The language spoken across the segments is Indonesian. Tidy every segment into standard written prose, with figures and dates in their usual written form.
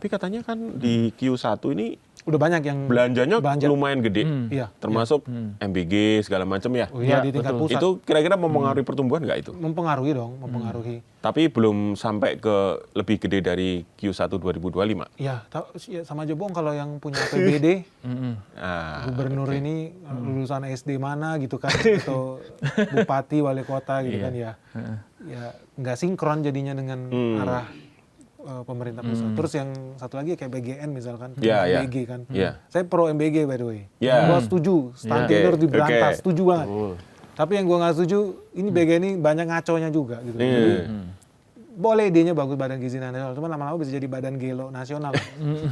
Tapi katanya kan di Q1 ini Udah banyak yang belanjanya lumayan gede, Iya. termasuk MBG segala macam ya. Oh iya, di tingkat pusat. Itu kira-kira mempengaruhi pertumbuhan nggak itu? Mempengaruhi dong, mempengaruhi. Tapi belum sampai ke lebih gede dari Q1 2025. Ya, sama aja bohong kalau yang punya APBD, Ah, gubernur ini lulusan SD mana gitu kan, atau bupati, wali kota gitu kan ya. Ya nggak sinkron jadinya dengan arah pemerintah pusat. Terus yang satu lagi kayak BGN misalkan, MBG kan. Saya pro MBG by the way. Gua setuju, stunting itu harus diberantas, setuju banget. Tapi yang gua nggak setuju, ini BGN ini banyak ngaconya juga gitu. Jadi, boleh idenya bagus badan gizi nasional, cuma lama-lama bisa jadi badan gelo nasional.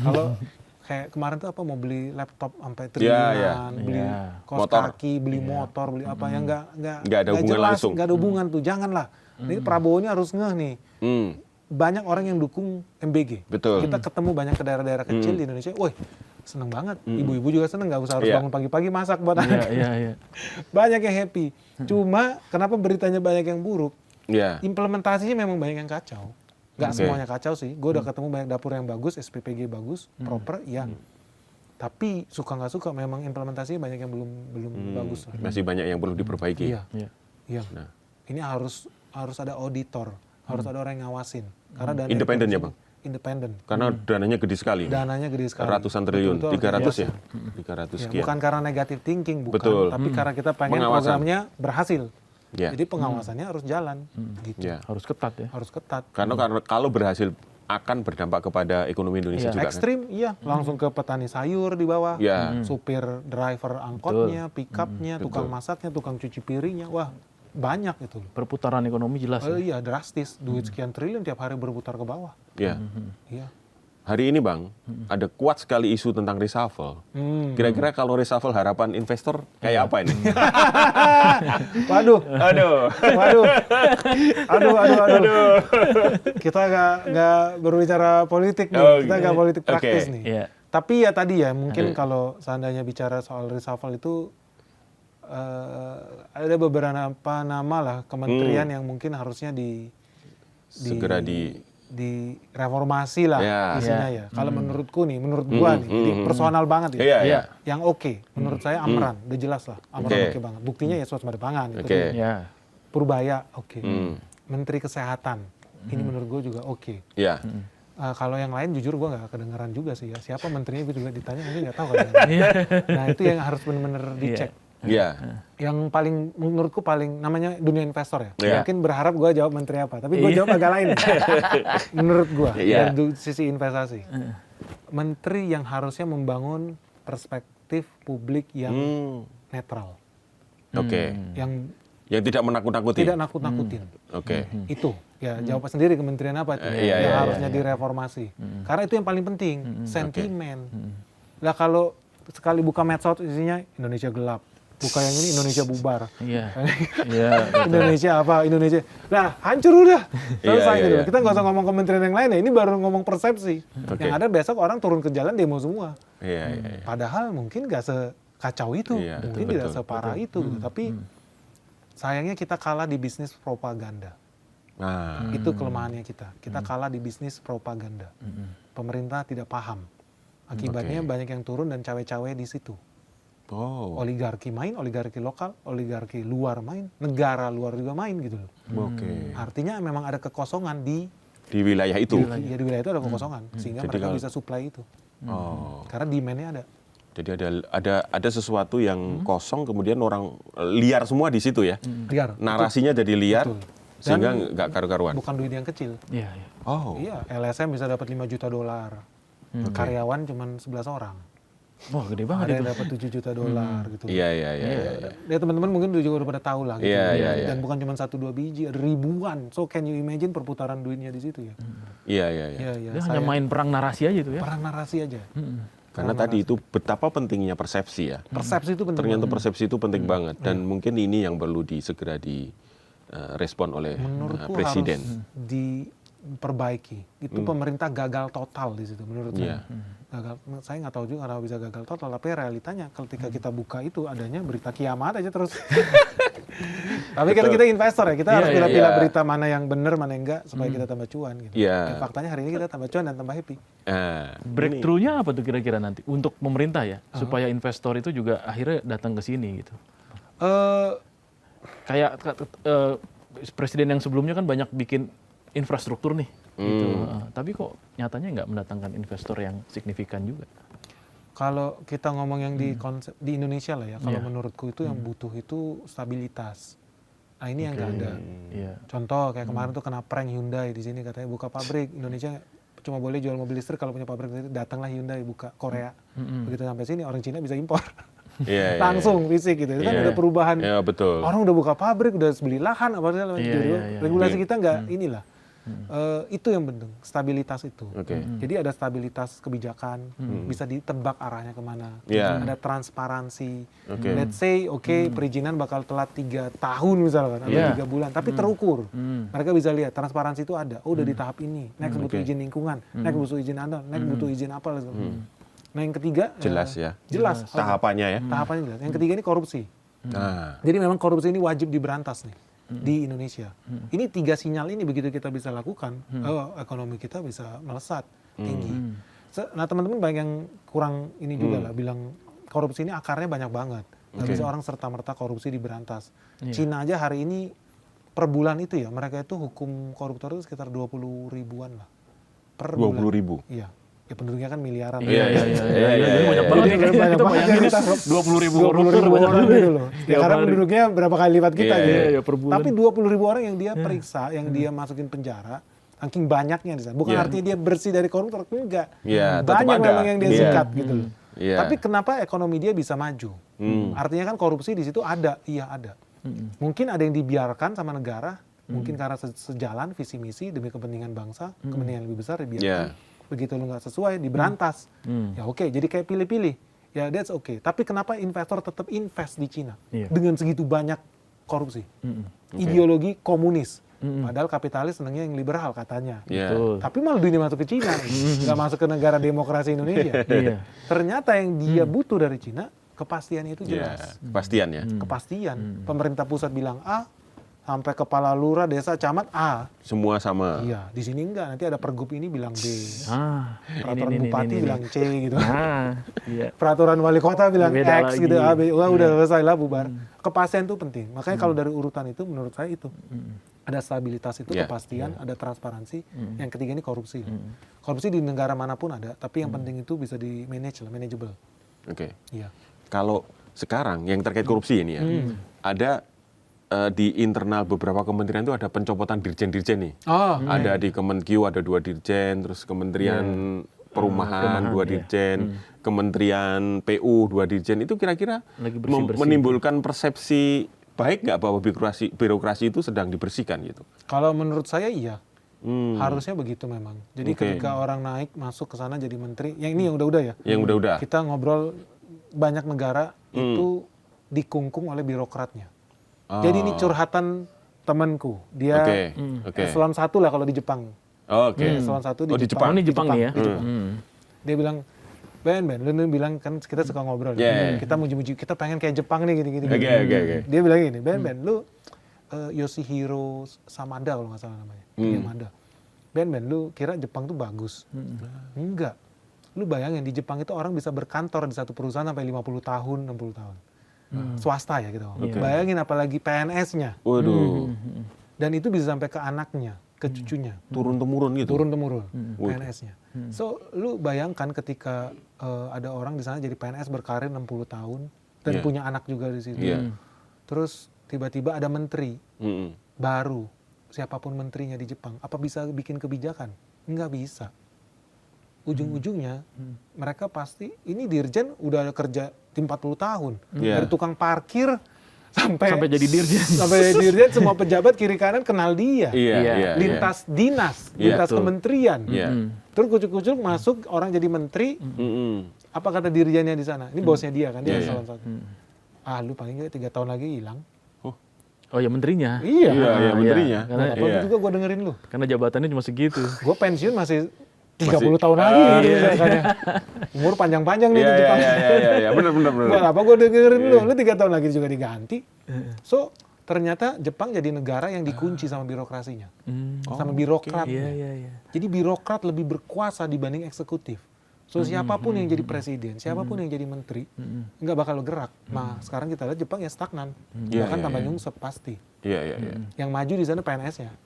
Kalau kayak kemarin tuh apa mau beli laptop sampai triliunan, beli kaos kaki, beli motor, beli apa yang nggak ada hubungan jelas, langsung. nggak ada hubungan tuh, janganlah. Ini Prabowo ini harus ngeh nih. Banyak orang yang dukung MBG. Betul. Kita ketemu banyak ke daerah-daerah kecil di Indonesia, woi seneng banget. Ibu-ibu juga seneng, nggak usah harus bangun pagi-pagi masak buat anak. Banyak yang happy. Cuma kenapa beritanya banyak yang buruk? Implementasinya memang banyak yang kacau. Nggak semuanya kacau sih. Gue udah ketemu banyak dapur yang bagus, SPPG bagus, proper, iya. Tapi suka nggak suka, memang implementasinya banyak yang belum bagus. Masih banyak yang perlu diperbaiki. Iya. Nah, ini harus ada auditor, harus ada orang yang ngawasin. Karena dana independen ya Bang? Independen. Karena dananya gede sekali. Dananya gede sekali. Ratusan triliun, 300 ya? 300 sekian. Bukan karena negative thinking, bukan. Tapi karena kita pengen programnya berhasil. Jadi pengawasannya harus jalan. Gitu. Harus ketat ya? Harus ketat. Karena kalau berhasil akan berdampak kepada ekonomi Indonesia juga ekstrim, kan? Iya. Langsung ke petani sayur di bawah. Supir, driver angkotnya, pick-up-nya, tukang masaknya, tukang cuci piringnya. Wah, banyak itu. Perputaran ekonomi jelas. Iya, drastis. Duit sekian triliun tiap hari berputar ke bawah. Iya. Hari ini Bang, ada kuat sekali isu tentang reshuffle. Kira-kira kalau reshuffle harapan investor kayak apa ini? Waduh. Kita nggak berbicara politik nih, kita nggak politik praktis nih. Tapi ya tadi ya, mungkin kalau seandainya bicara soal reshuffle itu, ada beberapa nama lah kementerian yang mungkin harusnya segera direformasi lah isinya ya. Kalau menurut gua nih, ini personal banget ya. Yang oke, menurut saya Amran, udah jelas lah. Amran oke banget. Buktinya ya swasembada pangan. Purbaya oke. Menteri Kesehatan, ini menurut gua juga oke. Kalau yang lain jujur gue nggak kedengeran juga sih ya. Siapa menterinya gue juga ditanya mungkin nggak tahu kan. Nah itu yang harus benar-benar dicek. Yang paling menurutku paling namanya dunia investor ya. Mungkin berharap gue jawab menteri apa, tapi gue jawab agak lain. Menurut gue dari sisi investasi. Menteri yang harusnya membangun perspektif publik yang netral. Yang tidak menakut-nakuti. Tidak nakut-nakutin. Itu ya jawab sendiri kementerian apa itu yang harusnya direformasi. Karena itu yang paling penting, sentimen. Lah kalau sekali buka medsos isinya Indonesia gelap. Buka yang ini Indonesia bubar. Indonesia apa? Indonesia. Nah, hancur udah. Selesai gitu. Kita nggak usah ngomong kementerian yang lain ya. Ini baru ngomong persepsi. Yang ada besok orang turun ke jalan demo semua. Padahal mungkin nggak sekacau itu. Mungkin tidak separah itu. Tapi sayangnya kita kalah di bisnis propaganda. Itu kelemahannya kita. Kita kalah di bisnis propaganda. Pemerintah tidak paham. Akibatnya banyak yang turun dan cawe-cawe di situ. Oligarki main, oligarki lokal, oligarki luar main, negara luar juga main gitu loh. Artinya memang ada kekosongan di wilayah itu. Di wilayah itu ada kekosongan sehingga mereka bisa supply itu. Karena demand-nya ada. Jadi ada sesuatu yang kosong kemudian orang liar semua di situ ya. Liar. Narasinya jadi liar. Sehingga nggak karu-karuan. Bukan duit yang kecil. Iya, LSM bisa dapat $5 juta. Karyawan cuma 11 orang. Wah, gede banget ada itu. Yang dapat $7 juta gitu. Iya. Ya teman-teman mungkin juga udah pada tahu lah gitu. Iya. Dan bukan cuma 1-2 biji, ada ribuan. So can you imagine perputaran duitnya di situ ya? Iya. Dia hanya main perang narasi aja itu ya. Perang narasi aja. Karena tadi itu betapa pentingnya persepsi ya. Persepsi itu penting. Ternyata persepsi itu penting banget dan mungkin ini yang perlu segera direspon oleh presiden. Harus diperbaiki. Itu pemerintah gagal total di situ menurut saya. Gagal. Saya nggak tahu juga kenapa bisa gagal total, tapi realitanya ketika kita buka itu adanya berita kiamat aja terus. Tapi kan kita investor ya, kita harus pilih-pilih berita mana yang benar, mana yang enggak, supaya kita tambah cuan gitu. Dan faktanya hari ini kita tambah cuan dan tambah happy. Breakthrough-nya apa tuh kira-kira nanti untuk pemerintah ya, supaya investor itu juga akhirnya datang ke sini gitu? Kayak presiden yang sebelumnya kan banyak bikin infrastruktur nih, gitu. Tapi kok nyatanya nggak mendatangkan investor yang signifikan juga? Kalau kita ngomong yang di konsep di Indonesia lah ya, kalau menurutku itu yang butuh itu stabilitas. Nah ini yang nggak ada. Contoh kayak kemarin tuh kena prank Hyundai di sini, katanya buka pabrik Indonesia cuma boleh jual mobil listrik kalau punya pabrik itu, datanglah Hyundai buka Korea. Begitu sampai sini orang Cina bisa impor. Langsung fisik gitu. Itu kan ada perubahan. Betul. Orang udah buka pabrik, udah beli lahan apa segala macam. Regulasi kita nggak inilah. Itu yang penting, stabilitas itu. Jadi ada stabilitas kebijakan, bisa ditebak arahnya kemana. Ada transparansi. Let's say, perizinan bakal telat 3 tahun misalkan, atau 3 bulan, tapi terukur. Mereka bisa lihat transparansi itu ada. Oh, udah di tahap ini. Next butuh izin lingkungan, next butuh izin anda, next butuh izin apa. Nah yang ketiga, jelas ya. Jelas. Tahapannya ya. Tahapannya jelas. Yang ketiga ini korupsi. Jadi memang korupsi ini wajib diberantas nih di Indonesia. Ini 3 sinyal ini begitu kita bisa lakukan, ekonomi kita bisa melesat tinggi. Nah teman-teman banyak yang kurang ini juga lah, bilang korupsi ini akarnya banyak banget. Nggak bisa orang serta-merta korupsi diberantas. Cina aja hari ini per bulan itu ya, mereka itu hukum koruptor itu sekitar 20 ribuan lah. Per 20 bulan. ribu? Iya. Ya penduduknya kan miliaran. Iya. Banyak banget nih. Kita bayangin 20.000 koruptor orang gitu loh. Ya karena penduduknya berapa kali lipat kita gitu. Per bulan. Tapi 20.000 orang yang dia periksa, yang dia masukin penjara, saking banyaknya di sana. Bukan artinya dia bersih dari koruptor, enggak. Banyak memang yang dia sikat gitu loh. Tapi kenapa ekonomi dia bisa maju? Artinya kan korupsi di situ ada, ada. Mungkin ada yang dibiarkan sama negara, mungkin karena sejalan visi misi demi kepentingan bangsa, kepentingan lebih besar dibiarkan. Begitu lu nggak sesuai diberantas, ya oke, jadi kayak pilih-pilih, ya that's okay. Tapi kenapa investor tetap invest di Cina dengan segitu banyak korupsi, ideologi komunis, padahal kapitalis senangnya yang liberal katanya, tapi malah dunia masuk ke Cina, nggak masuk ke negara demokrasi Indonesia. Ternyata yang dia butuh dari Cina kepastian itu jelas, kepastian ya, kepastian. Pemerintah pusat bilang A, sampai kepala lurah, desa, camat A. Semua sama. Iya, di sini enggak. Nanti ada pergub ini bilang B. Peraturan bupati bilang C gitu. Peraturan wali kota bilang beda X lagi. Gitu. A, B. Wah, udah selesai lah bubar. Kepastian itu penting. Makanya kalau dari urutan itu menurut saya itu. Ada stabilitas itu, kepastian, ada transparansi. Yang ketiga ini korupsi. Korupsi di negara manapun ada, tapi yang penting itu bisa di-manage lah, manageable. Iya. Kalau sekarang yang terkait korupsi ini ya, ada di internal beberapa kementerian itu ada pencopotan dirjen-dirjen nih. Ada di Kemenkyu ada 2 dirjen, terus Kementerian Perumahan 2 dirjen, Kementerian PU 2 dirjen. Itu kira-kira menimbulkan persepsi baik nggak bahwa birokrasi itu sedang dibersihkan gitu? Kalau menurut saya iya. Harusnya begitu memang. Jadi ketika orang naik masuk ke sana jadi menteri, yang ini yang udah-udah ya. Yang udah-udah. Kita ngobrol banyak negara itu dikungkung oleh birokratnya. Jadi ini curhatan temanku. Dia eselon 1 lah kalau di Jepang. Eselon 1 di Jepang. Ini Jepang nih ya. Dia bilang, Ben, lu bilang kan kita suka ngobrol. Kita muji-muji, kita pengen kayak Jepang nih gini-gini. Dia bilang gini, Ben, lu Yoshihiro Samada kalau nggak salah namanya. Yamada. Ben, lu kira Jepang tuh bagus? Enggak. Lu bayangin di Jepang itu orang bisa berkantor di satu perusahaan sampai 50 tahun, 60 tahun. Swasta ya gitu. Bayangin apalagi PNS-nya. Waduh. Dan itu bisa sampai ke anaknya, ke cucunya. Turun-temurun gitu. Turun-temurun PNS-nya. So lu bayangkan ketika ada orang di sana jadi PNS berkarir 60 tahun dan punya anak juga di situ. Terus tiba-tiba ada menteri baru, siapapun menterinya di Jepang, apa bisa bikin kebijakan? Enggak bisa. Ujung-ujungnya mereka pasti ini dirjen udah kerja 40 tahun. Dari tukang parkir sampai jadi dirjen. Sampai dirjen, semua pejabat kiri kanan kenal dia. Lintas dinas, lintas kementerian. Terus kucuk-kucuk masuk orang jadi menteri. Apa kata dirjennya di sana? Ini bosnya dia kan, dia salah satu. Lu paling nggak 3 tahun lagi hilang. Oh ya menterinya. Iya menterinya. Karena itu juga gue dengerin lu. Karena jabatannya cuma segitu. Gue pensiun masih 30 tahun lagi gitu misalkannya. Umur panjang-panjang nih di Jepang. Iya, benar. Buat apa gue dengerin lu 3 tahun lagi juga diganti. So, ternyata Jepang jadi negara yang dikunci sama birokrasinya, sama birokratnya. Jadi birokrat lebih berkuasa dibanding eksekutif. So siapapun yang jadi presiden, siapapun yang jadi menteri, nggak bakal gerak. Nah sekarang kita lihat Jepang ya stagnan, bahkan tambah nyungsep pasti. Yang maju di sana PNS-nya.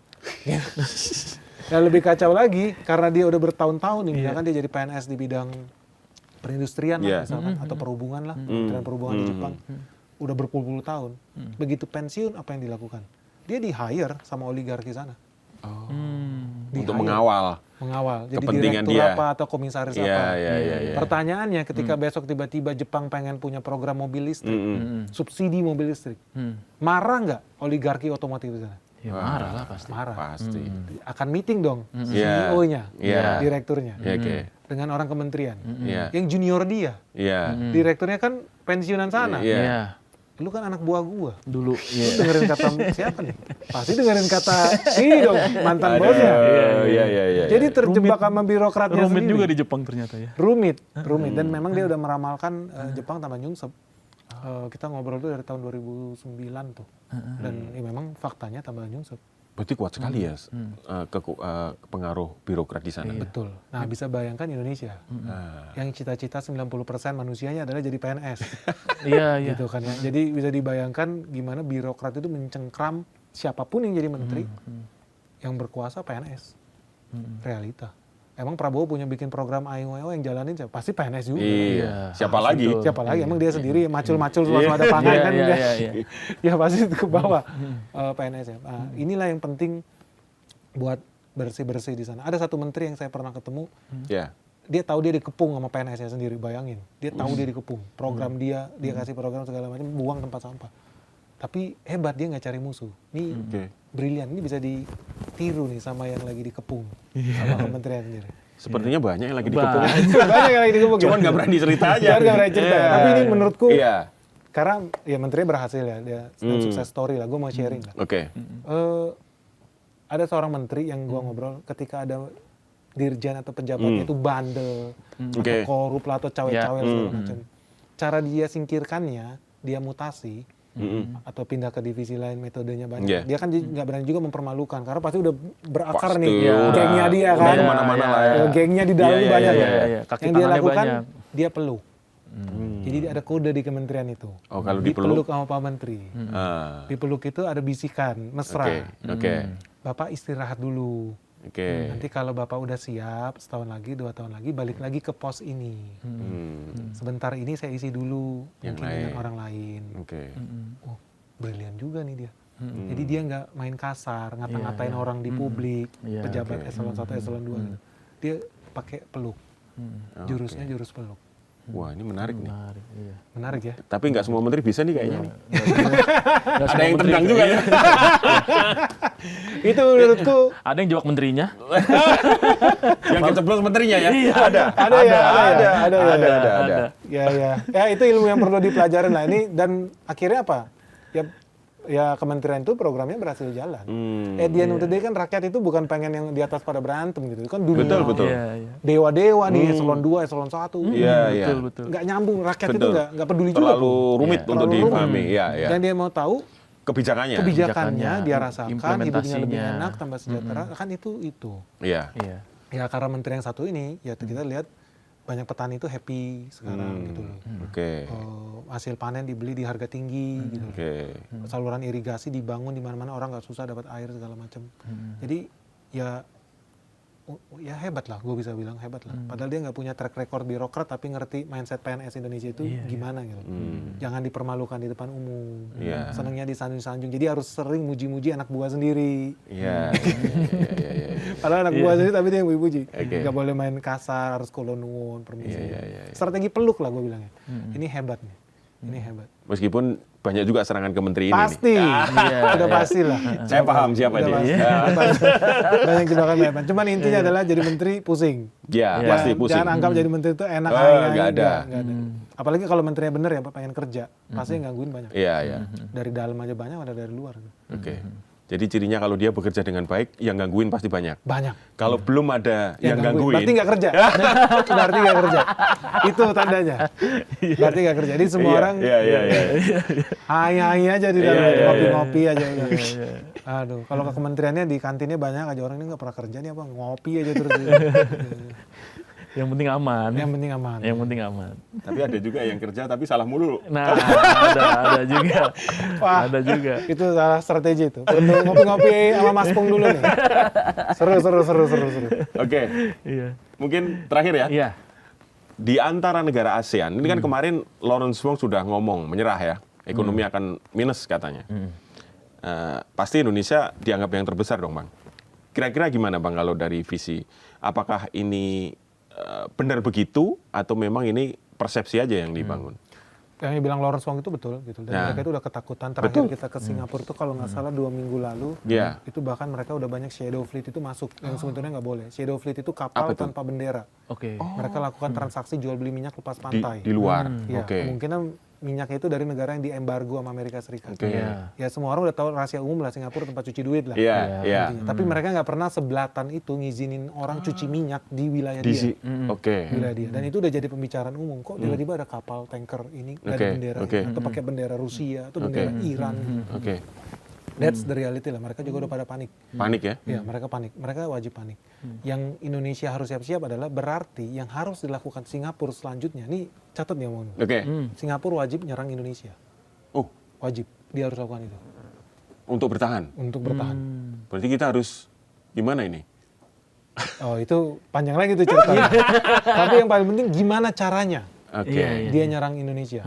Dan lebih kacau lagi karena dia udah bertahun-tahun nih, misalkan dia jadi PNS di bidang perindustrian lah misalkan, atau perhubungan lah, Kementerian Perhubungan di Jepang, udah berpuluh-puluh tahun. Begitu pensiun apa yang dilakukan? Dia di-hire sama oligarki sana. Untuk mengawal jadi kepentingan direktur dia. apa atau komisaris apa. Pertanyaannya ketika besok tiba-tiba Jepang pengen punya program mobil listrik, subsidi mobil listrik, marah nggak oligarki otomotif di sana? Ya marah lah pasti. Marah. Pasti. Akan meeting dong CEO-nya, direkturnya, dengan orang kementerian. Yang junior dia, direkturnya kan pensiunan sana. Lu kan anak buah gua. Dulu. Lu dengerin kata siapa nih? Pasti dengerin kata ini dong, mantan bosnya. Jadi terjebak sama birokratnya rumit sendiri. juga di Jepang ternyata ya. Rumit. Dan memang dia udah meramalkan Jepang tambah nyungsep. Kita ngobrol tuh dari tahun 2009 tuh. Dan ya memang faktanya tambah nyungsep. Berarti kuat sekali ya pengaruh birokrat di sana. Betul. Nah bisa bayangkan Indonesia. Yang cita-cita 90% manusianya adalah jadi PNS. Gitu kan ya. Jadi bisa dibayangkan gimana birokrat itu mencengkram siapapun yang jadi menteri, yang berkuasa PNS. Realita. Emang Prabowo punya bikin program AIO yang jalanin siapa? Pasti PNS juga. Siapa lagi? Siapa lagi? Emang dia sendiri macul-macul suasana pangan kan? Ya pasti ke bawah PNS ya. Nah, inilah yang penting buat bersih-bersih di sana. Ada satu menteri yang saya pernah ketemu. Dia tahu dia dikepung sama PNS-nya sendiri, bayangin. Dia tahu dia dikepung. Program dia kasih program segala macam, buang tempat sampah. Tapi hebat, dia nggak cari musuh. Ini brilian, ini bisa ditiru nih sama yang lagi dikepung sama kementerian sendiri. Sepertinya banyak yang lagi dikepung. Banyak yang lagi dikepung. Cuman nggak berani cerita aja. Nggak berani cerita. Tapi ini menurutku, karena ya menterinya berhasil ya, dia sukses story lah. Gue mau sharing lah. Ada seorang menteri yang gue ngobrol ketika ada dirjen atau pejabatnya itu bandel, atau korup lah, atau cawe-cawe segala macam. Cara dia singkirkannya, dia mutasi, atau pindah ke divisi lain, metodenya banyak. Dia kan nggak berani juga mempermalukan karena pasti udah berakar nih gengnya dia kan. Kemana-mana lah ya. Gengnya di dalam banyak. Yang dia lakukan banyak. dia peluk. Jadi ada kode di kementerian itu. Kalau dipeluk sama Pak Menteri. Dipeluk itu ada bisikan mesra. Bapak istirahat dulu. Nanti kalau Bapak udah siap, setahun lagi, 2 tahun lagi, balik lagi ke pos ini. Sebentar ini saya isi dulu, mungkin dengan orang lain. Oh, brilian juga nih dia. Jadi dia nggak main kasar, ngata-ngatain orang di publik, pejabat eselon 1, eselon 2. Gitu. Dia pakai peluk. Jurusnya jurus peluk. Wah, ini menarik nih. Menarik ya. Tapi nggak semua menteri bisa nih kayaknya. Ada yang tendang juga ya. Itu menurutku. Ada yang jebak menterinya. Yang keceplos menterinya ya. Ada. Ya itu ilmu yang perlu dipelajarin lah ini, dan akhirnya apa? Ya kementerian itu programnya berhasil jalan. Di end of the day kan rakyat itu bukan pengen yang di atas pada berantem gitu. Kan dunia betul. Dewa-dewa nih, eselon 2, eselon 1. Betul. Nggak nyambung, rakyat itu nggak peduli juga. Terlalu rumit untuk dipahami. Dan dia mau tahu kebijakannya dia rasakan, hidupnya lebih enak, tambah sejahtera, kan itu. Ya karena menteri yang satu ini, ya kita lihat banyak petani itu happy sekarang gitu loh. Hasil panen dibeli di harga tinggi gitu. Saluran irigasi dibangun di mana-mana, orang nggak susah dapat air segala macam. Jadi ya hebat lah, gue bisa bilang hebat lah. Padahal dia nggak punya track record birokrat, tapi ngerti mindset PNS Indonesia itu gimana gitu. Jangan dipermalukan di depan umum. Senangnya disanjung-sanjung. Jadi harus sering muji-muji anak buah sendiri. Padahal anak buah sendiri tapi dia yang muji. Nggak boleh main kasar, harus kolonuwun, permisi. Strategi peluk lah gue bilangnya. Ini hebat nih. Ini hebat. Meskipun banyak juga serangan ke menteri ini. Pasti. Udah pasti lah. Saya paham siapa dia. Banyak jebakan hebat. Cuman intinya adalah jadi menteri pusing. Pasti pusing. Jangan anggap jadi menteri itu enak aja. Nggak ada. Apalagi kalau menterinya bener ya, pengen kerja. Pasti gangguin banyak. Dari dalam aja banyak, ada dari luar. Jadi cirinya kalau dia bekerja dengan baik, yang gangguin pasti banyak. Kalau belum ada yang gangguin, berarti nggak kerja. Berarti nggak kerja. Itu tandanya. Berarti nggak kerja. Jadi semua orang hai aja di dalam, ngopi-ngopi aja. Aduh, kalau ke kementeriannya di kantinnya banyak aja orang ini nggak pernah kerja nih apa, ngopi aja terus. Yang penting aman. Yang penting aman. Tapi ada juga yang kerja tapi salah mulu. Nah, ada juga. Wah, ada juga. Itu salah strategi itu. Perlu ngopi-ngopi sama Mas Pung dulu nih. Seru. Oke. Iya. Mungkin terakhir ya. Iya. Di antara negara ASEAN, ini kan kemarin Lawrence Wong sudah ngomong, menyerah ya. Ekonomi akan minus katanya. Pasti Indonesia dianggap yang terbesar dong, Bang. Kira-kira gimana, Bang, kalau dari visi? Apakah ini benar begitu atau memang ini persepsi aja yang dibangun? Yang dibilang Lawrence Wong itu betul gitu. Dan mereka itu udah ketakutan. Terakhir kita ke Singapura itu kalau nggak salah 2 minggu lalu, itu bahkan mereka udah banyak shadow fleet itu masuk yang sebetulnya nggak boleh. Shadow fleet itu kapal tanpa bendera. Mereka lakukan transaksi jual beli minyak lepas pantai. Di luar. Ya, kemungkinan minyaknya itu dari negara yang diembargo sama Amerika Serikat. Ya semua orang udah tahu rahasia umum lah, Singapura tempat cuci duit lah. Tapi mereka nggak pernah sebelatan itu ngizinin orang cuci minyak di wilayah dia. Wilayah dia. Dan itu udah jadi pembicaraan umum. Kok tiba-tiba ada kapal tanker ini dari bendera atau pakai bendera Rusia atau bendera Iran. That's the reality lah. Mereka juga udah pada panik. Panik ya? Iya, mereka panik. Mereka wajib panik. Yang Indonesia harus siap-siap adalah berarti yang harus dilakukan Singapura selanjutnya. Nih catat nih omong. Singapura wajib nyerang Indonesia. Wajib. Dia harus lakukan itu. Untuk bertahan? Untuk bertahan. Berarti kita harus gimana ini? Oh, itu panjang lagi tuh ceritanya. Tapi yang paling penting gimana caranya dia nyerang Indonesia.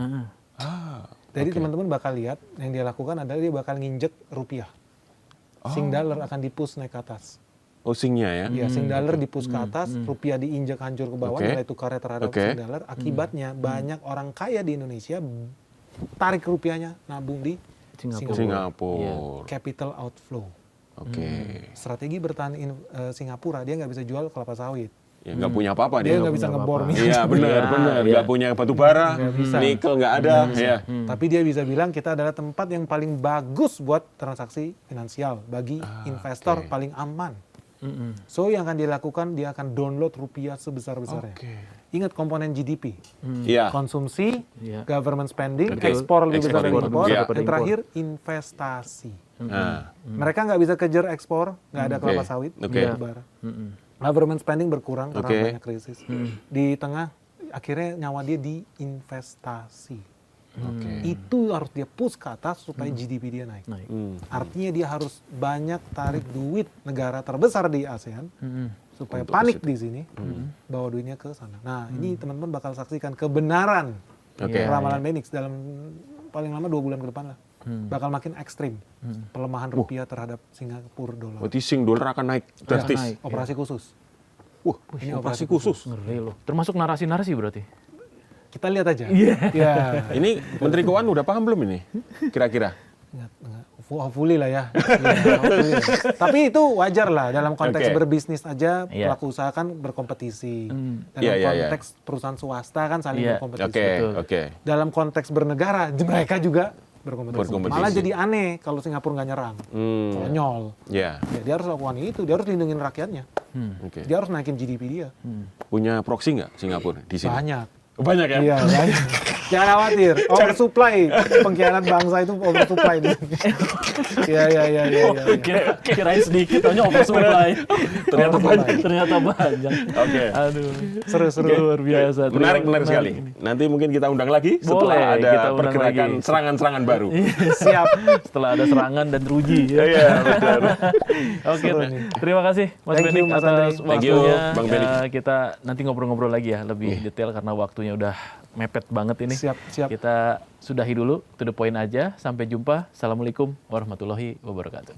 Jadi teman-teman bakal lihat yang dia lakukan adalah dia bakal nginjek rupiah. Sing dollar akan di-push naik ke atas. Singnya ya? Iya, sing dollar di-push ke atas, rupiah diinjek hancur ke bawah, nilai tukarnya terhadap sing dollar. Akibatnya banyak orang kaya di Indonesia tarik rupiahnya, nabung di Singapura. Capital outflow. Strategi bertahan Singapura, dia nggak bisa jual kelapa sawit. Ya nggak punya apa-apa dia nggak bisa ngebor minyak. Iya benar. Nggak punya batu bara, nikel nggak ada. Tapi dia bisa bilang kita adalah tempat yang paling bagus buat transaksi finansial bagi investor, paling aman. So yang akan dilakukan, dia akan download rupiah sebesar-besarnya. Ingat komponen GDP, konsumsi, government spending, ekspor lebih besar dari impor, dan terakhir investasi. Mereka nggak bisa kejar ekspor, nggak ada kelapa sawit, batu bara. Government spending berkurang karena banyak krisis. Di tengah, akhirnya nyawa dia di investasi. Itu harus dia push ke atas supaya GDP dia naik. Artinya dia harus banyak tarik duit negara terbesar di ASEAN supaya panik di sini, bawa duitnya ke sana. Nah, ini teman-teman bakal saksikan kebenaran ramalan Benix dalam paling lama 2 bulan ke depan lah. Bakal makin ekstrim pelemahan rupiah terhadap Singapura dolar. Berarti Sing dolar akan naik drastis. Operasi khusus. Ini operasi khusus. Ngeri loh. Termasuk narasi-narasi berarti. Kita lihat aja. Ini Menteri Keuangan udah paham belum ini? Kira-kira? Hopefully lah ya. Tapi itu wajar lah dalam konteks berbisnis aja, pelaku usaha kan berkompetisi. Dalam konteks perusahaan swasta kan saling berkompetisi. Dalam konteks bernegara, mereka juga berkompetisi. Malah jadi aneh kalau Singapura nggak nyerang, konyol. Ya, dia harus lakukan itu, dia harus lindungin rakyatnya. Dia harus naikin GDP dia. Punya proksi nggak Singapura di sini? Banyak ya? Iya, banyak. Jangan khawatir, oversupply. Pengkhianat bangsa itu oversupply di sini. Iya. Kirain sedikit, hanya oversupply. Ternyata banyak. Aduh. Seru. Luar biasa. Menarik sekali. Nanti mungkin kita undang lagi setelah ada pergerakan serangan-serangan baru. Siap. Setelah ada serangan dan teruji. Iya, betul. Oke, terima kasih Mas Benik atas waktunya. Bang Benik. Kita nanti ngobrol-ngobrol lagi ya, lebih detail karena waktunya udah mepet banget ini. Siap. Kita sudahi dulu, to the point aja. Sampai jumpa. Assalamualaikum warahmatullahi wabarakatuh.